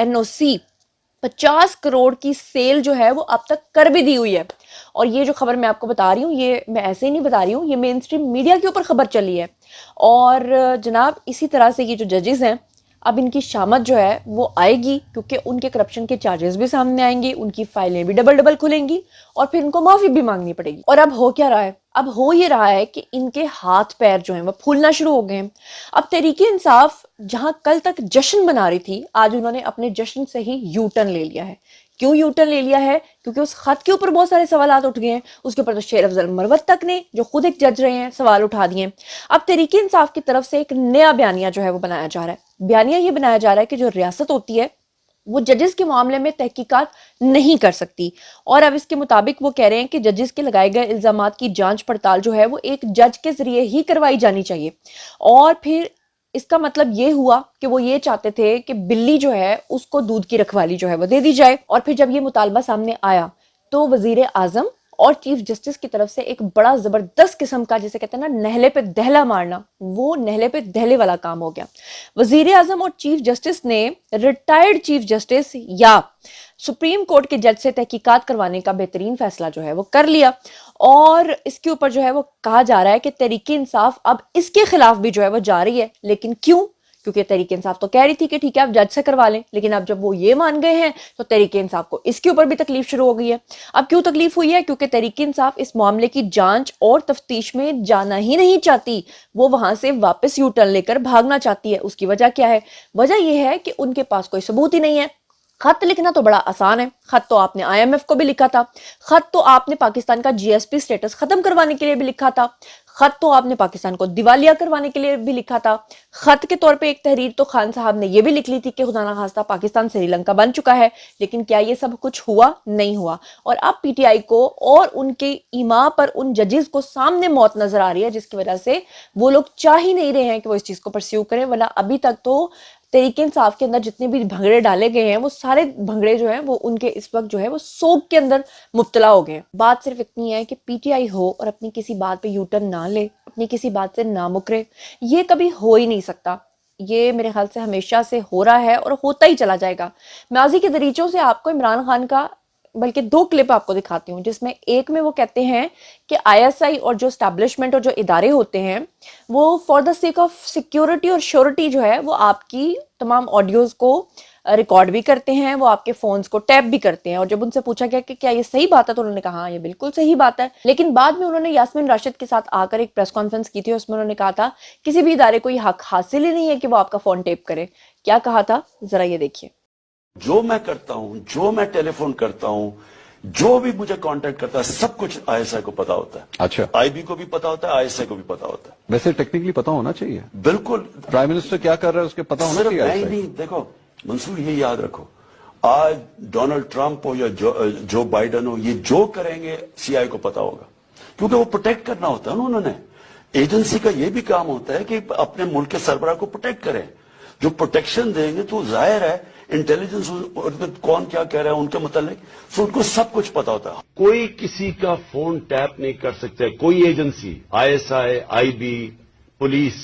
NOC 50 crore کی cell جو ہے وہ اب تک کر بھی دی ہوئی ہے. اور یہ جو خبر میں آپ کو بتا رہی ہوں یہ میں ایسے ہی نہیں بتا رہی ہوں, یہ مین اسٹریم میڈیا کے اوپر خبر چلی ہے. اور جناب اسی طرح سے یہ جو ججز ہیں اب ان کی شامت جو ہے وہ آئے گی, کیونکہ ان کے کرپشن کے چارجز بھی سامنے آئیں گی, ان کی فائلیں بھی ڈبل کھلیں گی اور پھر ان کو معافی بھی مانگنی پڑے گی. اور اب ہو کیا رہا ہے, اب ہو یہ رہا ہے کہ ان کے ہاتھ پیر جو ہیں وہ پھولنا شروع ہو گئے ہیں. اب تحریک انصاف جہاں کل تک جشن منا رہی تھی, آج انہوں نے اپنے جشن سے ہی یو ٹرن لے لیا ہے. کیوں یو ٹرن لے لیا ہے؟ کیونکہ اس خط کے اوپر بہت سارے سوالات اٹھ گئے ہیں. اس کے اوپر تو شیر افضل مروت تک نے, جو خود ایک جج رہے ہیں, سوال اٹھا دیے. اب تحریک انصاف کی طرف سے ایک نیا بیانیہ جو ہے وہ بنایا جا رہا ہے. بیانیہ یہ بنایا جا رہا ہے کہ جو ریاست ہوتی ہے وہ ججز کے معاملے میں تحقیقات نہیں کر سکتی, اور اب اس کے مطابق وہ کہہ رہے ہیں کہ ججز کے لگائے گئے الزامات کی جانچ پڑتال جو ہے وہ ایک جج کے ذریعے ہی کروائی جانی چاہیے. اور پھر اس کا مطلب یہ ہوا کہ وہ یہ چاہتے تھے کہ بلی جو ہے اس کو دودھ کی رکھوالی جو ہے وہ دے دی جائے. اور پھر جب یہ مطالبہ سامنے آیا تو وزیر اعظم اور چیف جسٹس کی طرف سے ایک بڑا زبردست قسم کا, جسے کہتے ہیں نا نہلے پہ دہلا مارنا, وہ نہلے پہ دہلے والا کام ہو گیا. وزیر اعظم اور چیف جسٹس نے ریٹائرڈ چیف جسٹس یا سپریم کورٹ کے جج سے تحقیقات کروانے کا بہترین فیصلہ جو ہے وہ کر لیا. اور اس کے اوپر جو ہے وہ کہا جا رہا ہے کہ تحریک انصاف اب اس کے خلاف بھی جو ہے وہ جا رہی ہے. لیکن کیوں؟ کیونکہ تحریک انصاف تو کہہ رہی تھی کہ ٹھیک ہے آپ جج سے کروا لیں, لیکن اب جب وہ یہ مان گئے ہیں تو تحریک انصاف کو اس کے اوپر بھی تکلیف شروع ہو گئی ہے. اب کیوں تکلیف ہوئی ہے؟ کیونکہ تحریک انصاف اس معاملے کی جانچ اور تفتیش میں جانا ہی نہیں چاہتی, وہ وہاں سے واپس یو ٹرن لے کر بھاگنا چاہتی ہے. اس کی وجہ کیا ہے؟ وجہ یہ ہے کہ ان کے پاس کوئی ثبوت ہی نہیں ہے. خط لکھنا تو بڑا آسان ہے, خط تو آپ نے آئی ایم ایف کو بھی لکھا تھا, خط تو آپ نے پاکستان کا جی ایس پی سٹیٹس ختم کروانے کے لیے بھی لکھا تھا, خط تو آپ نے پاکستان کو دیوالیہ کروانے کے لیے بھی لکھا تھا. خط کے طور پہ ایک تحریر تو خان صاحب نے یہ بھی لکھ لی تھی کہ خدا نہ خواستہ پاکستان سری لنکا بن چکا ہے. لیکن کیا یہ سب کچھ ہوا؟ نہیں ہوا. اور اب پی ٹی آئی کو اور ان کے ایما پر ان ججز کو سامنے موت نظر آ رہی ہے, جس کی وجہ سے وہ لوگ چاہ ہی نہیں رہے ہیں کہ وہ اس چیز کو پرسیو کریں. ورنہ ابھی تک تو تحریک انصاف کے اندر جتنے بھی بھنگڑے ڈالے گئے ہیں وہ سارے بھنگڑے جو ہیں وہ ان کے اس وقت جو ہے وہ سوگ کے اندر مبتلا ہو گئے. بات صرف اتنی ہے کہ پی ٹی آئی ہو اور اپنی کسی بات پہ یو ٹرن نہ لے, اپنی کسی بات سے نہ مکرے, یہ کبھی ہو ہی نہیں سکتا. یہ میرے خیال سے ہمیشہ سے ہو رہا ہے اور ہوتا ہی چلا جائے گا. ماضی کے دریچوں سے آپ کو عمران خان کا بلکہ 2 کلپ آپ کو دکھاتی ہوں, جس میں ایک میں وہ کہتے ہیں کہ آئی ایس آئی اور جو اسٹیبلشمنٹ اور جو ادارے ہوتے ہیں وہ for the sake of security اور شیورٹی جو ہے وہ آپ کی تمام آڈیوز کو ریکارڈ بھی کرتے ہیں, وہ آپ کے فونز کو ٹیپ بھی کرتے ہیں. اور جب ان سے پوچھا گیا کہ کیا یہ صحیح بات ہے تو انہوں نے کہا ہاں یہ بالکل صحیح بات ہے. لیکن بعد میں انہوں نے یاسمین راشد کے ساتھ آ کر ایک پریس کانفرنس کی تھی, اس میں انہوں نے کہا تھا کسی بھی ادارے کو یہ حق حاصل ہی نہیں ہے کہ وہ آپ کا فون ٹیپ کرے. کیا کہا تھا ذرا یہ دیکھیے. جو میں کرتا ہوں, جو میں ٹیلی فون کرتا ہوں, جو بھی مجھے کانٹیکٹ کرتا ہے, سب کچھ آئی ایس آئی کو پتا ہوتا ہے. اچھا, آئی بی کو بھی پتا ہوتا ہے, آئی ایس آئی کو بھی پتا ہوتا ہے. ویسے ٹیکنیکلی پتا ہونا چاہیے. بالکل. پرائم منسٹر کیا کر رہا ہے اس کے پتا ہونا صرف چاہیے. میں ہی نہیں, دیکھو منصور یہ یاد رکھو, آج ڈونلڈ ٹرمپ ہو یا جو بائیڈن ہو, یہ جو کریں گے سی آئی کو پتا ہوگا, کیونکہ وہ پروٹیکٹ کرنا ہوتا ہے نا. انہوں نے ایجنسی کا یہ بھی کام ہوتا ہے کہ اپنے ملک کے سربراہ کو پروٹیکٹ کریں. جو پروٹیکشن دیں گے تو ظاہر ہے انٹیلیجنس کون کیا کہہ رہا ہے ان کے متعلق, سو ان کو سب کچھ پتا ہوتا ہے. کوئی کسی کا فون ٹیپ نہیں کر سکتا, کوئی agency, I S I, I B, police,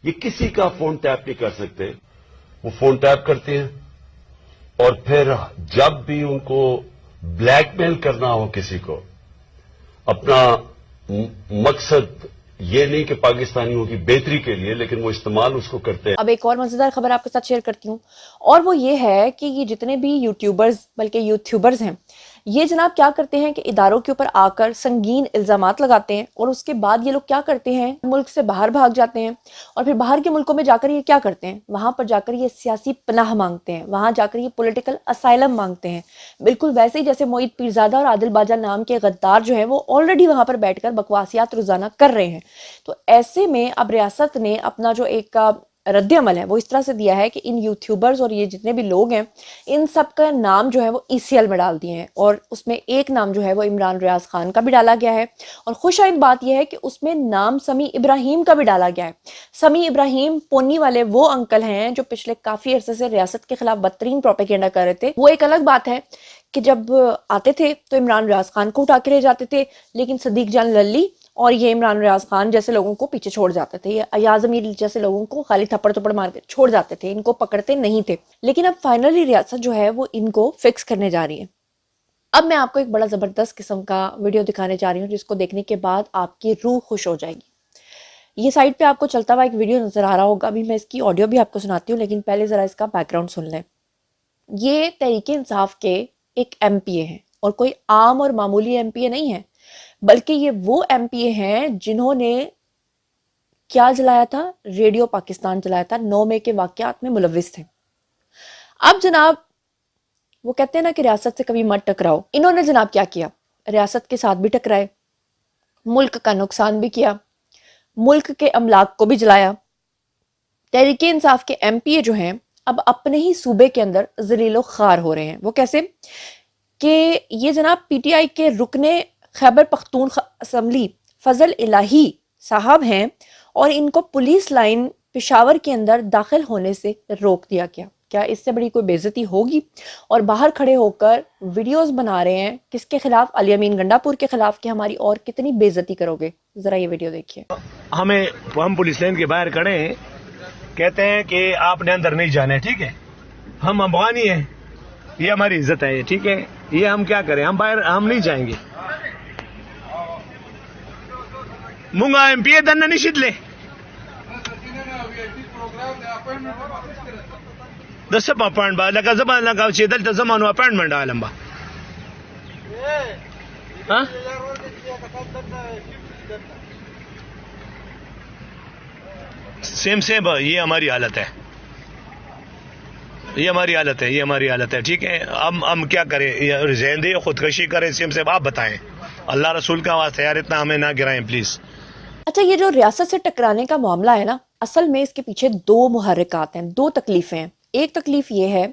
یہ کسی کا فون ٹیپ نہیں کر سکتے. وہ فون ٹیپ کرتے ہیں اور پھر جب بھی ان کو بلیک میل کرنا ہو کسی کو, اپنا مقصد یہ نہیں کہ پاکستانیوں کی بہتری کے لیے, لیکن وہ استعمال اس کو کرتے ہیں. اب ایک اور مزیدار خبر آپ کے ساتھ شیئر کرتی ہوں, اور وہ یہ ہے کہ یہ جتنے بھی یوٹیوبرز بلکہ یوٹیوبرز ہیں یہ جناب کیا کرتے ہیں کہ اداروں کے اوپر آ کر سنگین الزامات لگاتے ہیں, اور اس کے بعد یہ لوگ کیا کرتے ہیں ملک سے باہر بھاگ جاتے ہیں, اور پھر باہر کے ملکوں میں جا کر یہ کیا کرتے ہیں, وہاں پر جا کر یہ سیاسی پناہ مانگتے ہیں, وہاں جا کر یہ پولیٹیکل اسائلم مانگتے ہیں. بالکل ویسے ہی جیسے معید پیرزادہ اور عادل باجا نام کے غدار جو ہیں وہ آلریڈی وہاں پر بیٹھ کر بکواسیات روزانہ کر رہے ہیں. تو ایسے میں اب ریاست نے اپنا جو ایک رد عمل ہے وہ اس طرح سے دیا ہے کہ ان یوٹیوبرز اور یہ جتنے بھی لوگ ہیں ان سب کا نام جو ہے وہ ای سی ایل میں ڈال دیے ہیں, اور اس میں ایک نام جو ہے وہ عمران ریاض خان کا بھی ڈالا گیا ہے. اور خوش آئند بات یہ ہے کہ اس میں نام سمیع ابراہیم کا بھی ڈالا گیا ہے. سمیع ابراہیم پونی والے وہ انکل ہیں جو پچھلے کافی عرصے سے ریاست کے خلاف بدترین پروپیگنڈا کر رہے تھے. وہ ایک الگ بات ہے کہ جب آتے تھے تو عمران ریاض خان کو اٹھا کے لے جاتے تھے, لیکن صدیق جان للی اور یہ عمران ریاض خان جیسے لوگوں کو پیچھے چھوڑ جاتے تھے, یہ ایاز امیر جیسے لوگوں کو خالی تھپڑ تھپڑ مار کے چھوڑ جاتے تھے, ان کو پکڑتے نہیں تھے. لیکن اب فائنلی ریاست جو ہے وہ ان کو فکس کرنے جا رہی ہے. اب میں آپ کو ایک بڑا زبردست قسم کا ویڈیو دکھانے جا رہی ہوں جس کو دیکھنے کے بعد آپ کی روح خوش ہو جائے گی. یہ سائٹ پہ آپ کو چلتا ہوا ایک ویڈیو نظر آ رہا ہوگا, ابھی میں اس کی آڈیو بھی آپ کو سناتی ہوں, لیکن پہلے ذرا اس کا بیک گراؤنڈ سن لیں. یہ تحریک انصاف کے ایک ایم پی اے ہیں, اور کوئی عام اور معمولی ایم پی اے نہیں ہے, بلکہ یہ وہ ایم پی اے ہیں جنہوں نے کیا جلایا تھا, ریڈیو پاکستان جلایا تھا, 9 مئی کے واقعات میں ملوث تھے. اب جناب وہ کہتے ہیں نا کہ ریاست سے کبھی مت ٹکراؤ, انہوں نے جناب کیا کیا, ریاست کے ساتھ بھی ٹکرائے, ملک کا نقصان بھی کیا, ملک کے املاک کو بھی جلایا. تحریک انصاف کے ایم پی اے جو ہیں اب اپنے ہی صوبے کے اندر ذلیل و خوار ہو رہے ہیں. وہ کیسے کہ یہ جناب پی ٹی آئی کے رکن خیبر پختونخوا اسمبلی فضل الہی صاحب ہیں, اور ان کو پولیس لائن پشاور کے اندر داخل ہونے سے روک دیا گیا. کیا اس سے بڑی کوئی بے عزتی ہوگی؟ اور باہر کھڑے ہو کر ویڈیوز بنا رہے ہیں کس کے خلاف, علی امین گنڈا پور کے خلاف, کہ ہماری اور کتنی بے عزتی کرو گے. ذرا یہ ویڈیو دیکھیے. ہم پولیس لائن کے باہر کھڑے ہیں, کہتے ہیں کہ آپ نے اندر نہیں جانا ہے, ٹھیک ہے, ہم افغانی ہیں, یہ ہماری عزت ہے, ٹھیک ہے, یہ ہم کیا کریں, ہم باہر ہم نہیں جائیں گے. مونگا ایم پی اے دن نشید لے دسب اپوائنٹ با لگا زبان لگا چې دلته زمانو اپوائنٹمنٹ عالم با ها سیم یہ ہماری حالت ہے, یہ ہماری حالت ہے, یہ ہماری حالت ہے, ٹھیک ہے. ہم کیا کریں, ریزائن دیں, خودکشی کریں, سیم سے آپ بتائیں, اللہ رسول کا واسطہ یار اتنا ہمیں نہ گرائیں پلیز. اچھا, یہ جو ریاست سے ٹکرانے کا معاملہ ہے نا, اصل میں اس کے پیچھے 2 محرکات ہیں, 2 تکلیفیں ہیں. ایک تکلیف یہ ہے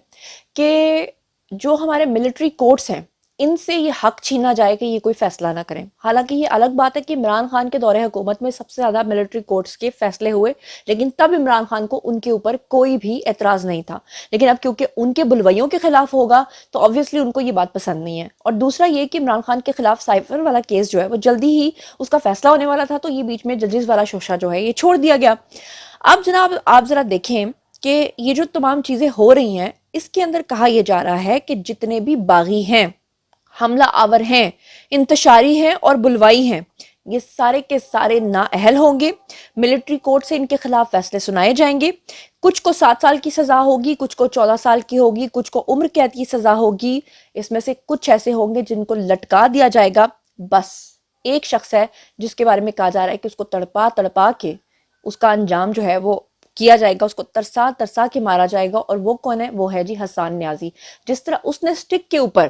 کہ جو ہمارے ملٹری کورٹس ہیں ان سے یہ حق چھینا جائے کہ یہ کوئی فیصلہ نہ کریں. حالانکہ یہ الگ بات ہے کہ عمران خان کے دور حکومت میں سب سے زیادہ ملٹری کورٹس کے فیصلے ہوئے, لیکن تب عمران خان کو ان کے اوپر کوئی بھی اعتراض نہیں تھا. لیکن اب کیونکہ ان کے بلوائیوں کے خلاف ہوگا تو obviously ان کو یہ بات پسند نہیں ہے. اور دوسرا یہ کہ عمران خان کے خلاف سائفر والا کیس جو ہے وہ جلدی ہی اس کا فیصلہ ہونے والا تھا, تو یہ بیچ میں ججز والا شوشہ جو ہے یہ چھوڑ دیا گیا. اب جناب آپ ذرا دیکھیں کہ یہ جو تمام چیزیں ہو رہی ہیں اس کے اندر کہا یہ جا رہا ہے کہ جتنے بھی باغی ہیں, حملہ آور ہیں, انتشاری ہیں اور بلوائی ہیں, یہ سارے کے سارے نااہل ہوں گے. ملٹری کورٹ سے ان کے خلاف فیصلے سنائے جائیں گے. کچھ کو 7 سال کی سزا ہوگی, کچھ کو 14 سال کی ہوگی, کچھ کو عمر قید کی سزا ہوگی. اس میں سے کچھ ایسے ہوں گے جن کو لٹکا دیا جائے گا. بس ایک شخص ہے جس کے بارے میں کہا جا رہا ہے کہ اس کو تڑپا تڑپا کے اس کا انجام جو ہے وہ کیا جائے گا, اس کو ترسا ترسا کے مارا جائے گا. اور وہ کون ہے؟ وہ ہے جی حسان نیازی. جس طرح اس نے سٹک کے اوپر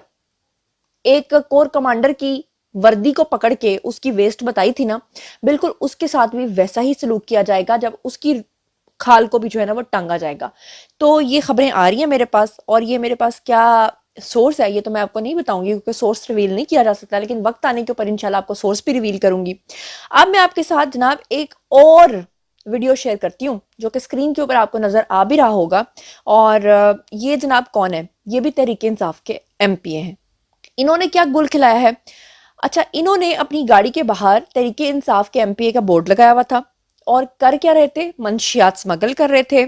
ایک کور کمانڈر کی وردی کو پکڑ کے اس کی ویسٹ بتائی تھی نا, بالکل اس کے ساتھ بھی ویسا ہی سلوک کیا جائے گا جب اس کی کھال کو بھی جو ہے نا وہ ٹانگا جائے گا. تو یہ خبریں آ رہی ہیں میرے پاس, اور یہ میرے پاس کیا سورس ہے یہ تو میں آپ کو نہیں بتاؤں گی کیونکہ سورس ریویل نہیں کیا جا سکتا, لیکن وقت آنے کے اوپر انشاءاللہ آپ کو سورس بھی ریویل کروں گی. اب میں آپ کے ساتھ جناب ایک اور ویڈیو شیئر کرتی ہوں جو کہ اسکرین کے اوپر آپ کو نظر آ بھی رہا ہوگا. اور یہ جناب کون ہے؟ یہ بھی تحریک انصاف کے ایم پی اے ہیں. انہوں نے کیا گل کھلایا ہے؟ اچھا, انہوں نے اپنی گاڑی کے باہر تحریک انصاف کے ایم پی اے کا بورڈ لگایا ہوا تھا, اور کر کیا رہے تھے؟ منشیات سمگل کر رہے تھے.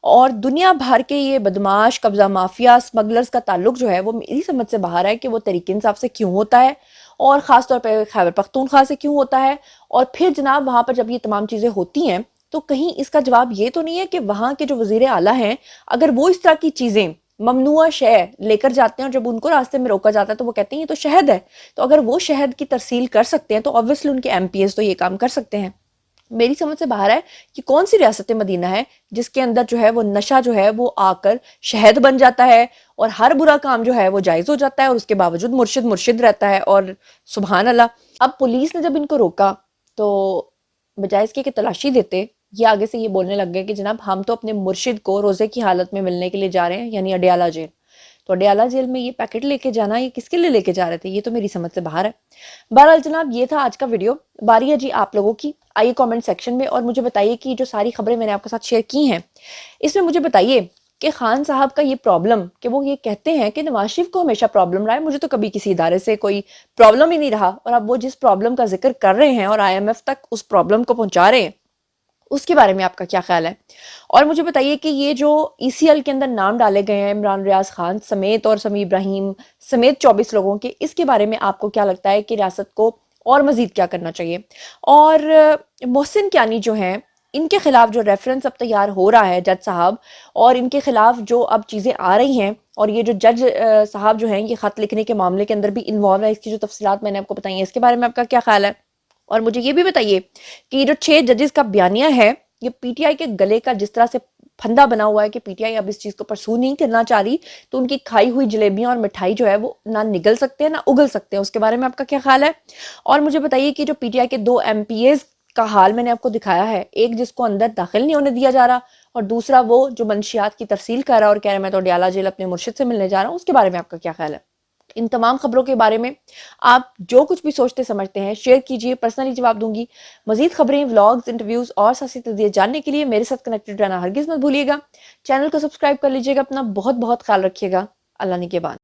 اور دنیا بھر کے یہ بدماش قبضہ مافیا سمگلرز کا تعلق جو ہے وہ میری سمجھ سے باہر ہے کہ وہ تحریک انصاف سے کیوں ہوتا ہے, اور خاص طور پہ خیبر پختونخوا سے کیوں ہوتا ہے. اور پھر جناب وہاں پر جب یہ تمام چیزیں ہوتی ہیں تو کہیں اس کا جواب یہ تو نہیں ہے کہ وہاں کے جو وزیر اعلیٰ ہیں اگر وہ اس طرح کی چیزیں ممنوع شے لے کر جاتے ہیں اور جب ان کو راستے میں روکا جاتا ہے تو وہ کہتے ہیں یہ تو شہد ہے, تو اگر وہ شہد کی ترسیل کر سکتے ہیں تو obviously ان کے ایم پی ایز تو یہ کام کر سکتے ہیں. میری سمجھ سے باہر ہے کہ کون سی ریاست مدینہ ہے جس کے اندر جو ہے وہ نشہ جو ہے وہ آ کر شہد بن جاتا ہے, اور ہر برا کام جو ہے وہ جائز ہو جاتا ہے, اور اس کے باوجود مرشد رہتا ہے. اور سبحان اللہ, اب پولیس نے جب ان کو روکا تو بجائے اس کے تلاشی دیتے, یہ آگے سے یہ بولنے لگ گئے کہ جناب ہم تو اپنے مرشد کو روزے کی حالت میں ملنے کے لیے جا رہے ہیں, یعنی اڈیالہ جیل. تو اڈیالہ جیل میں یہ پیکٹ لے کے جانا, یہ کس کے لیے لے کے جا رہے تھے, یہ تو میری سمجھ سے باہر ہے. بہرحال جناب یہ تھا آج کا ویڈیو. باری ہے جی آپ لوگوں کی, آئیے کامنٹ سیکشن میں اور مجھے بتائیے کہ جو ساری خبریں میں نے آپ کے ساتھ شیئر کی ہیں اس میں مجھے بتائیے کہ خان صاحب کا یہ پرابلم کہ وہ یہ کہتے ہیں کہ نواز شریف کو ہمیشہ پرابلم رہا ہے، مجھے تو کبھی کسی ادارے سے کوئی پرابلم ہی نہیں رہا، اور اب وہ جس پرابلم کا ذکر کر رہے ہیں اور آئی ایم ایف تک اس پرابلم کو پہنچا رہے ہیں، اس کے بارے میں آپ کا کیا خیال ہے؟ اور مجھے بتائیے کہ یہ جو ای سی ایل کے اندر نام ڈالے گئے ہیں عمران ریاض خان سمیت اور سمیع ابراہیم سمیت 24 لوگوں کے، اس کے بارے میں آپ کو کیا لگتا ہے کہ ریاست کو اور مزید کیا کرنا چاہیے؟ اور محسن کیانی جو ہیں، ان کے خلاف جو ریفرنس اب تیار ہو رہا ہے جج صاحب، اور ان کے خلاف جو اب چیزیں آ رہی ہیں، اور یہ جو جج صاحب جو ہیں یہ خط لکھنے کے معاملے کے اندر بھی انوالو ہے، اس کی جو تفصیلات میں نے آپ کو بتائی ہیں، اس کے بارے میں آپ کا کیا خیال ہے؟ اور مجھے یہ بھی بتائیے کہ یہ جو 6 ججز کا بیانیہ ہے، یہ پی ٹی آئی کے گلے کا جس طرح سے پھندا بنا ہوا ہے کہ پی ٹی آئی اب اس چیز کو پرسو نہیں کرنا چاہ رہی، تو ان کی کھائی ہوئی جلیبیاں اور مٹھائی جو ہے وہ نہ نگل سکتے ہیں نہ اگل سکتے ہیں، اس کے بارے میں آپ کا کیا خیال ہے؟ اور مجھے بتائیے کہ جو پی ٹی آئی کے 2 ایم پی ایز کا حال میں نے آپ کو دکھایا ہے، ایک جس کو اندر داخل نہیں ہونے دیا جا رہا، اور دوسرا وہ جو منشیات کی ترسیل کر رہا اور کہہ رہا میں تو ڈیالہ جیل اپنے مرشد سے ملنے جا رہا ہوں، اس کے بارے میں آپ کا کیا خیال ہے؟ ان تمام خبروں کے بارے میں آپ جو کچھ بھی سوچتے سمجھتے ہیں شیئر کیجئے، پرسنلی جواب دوں گی۔ مزید خبریں، ولاگز، انٹرویوز اور سیاسی تجزیے جاننے کے لیے میرے ساتھ کنیکٹڈ رہنا ہرگز مت بھولیے گا۔ چینل کو سبسکرائب کر لیجئے گا، اپنا بہت بہت خیال رکھیے گا۔ اللہ نگہبان۔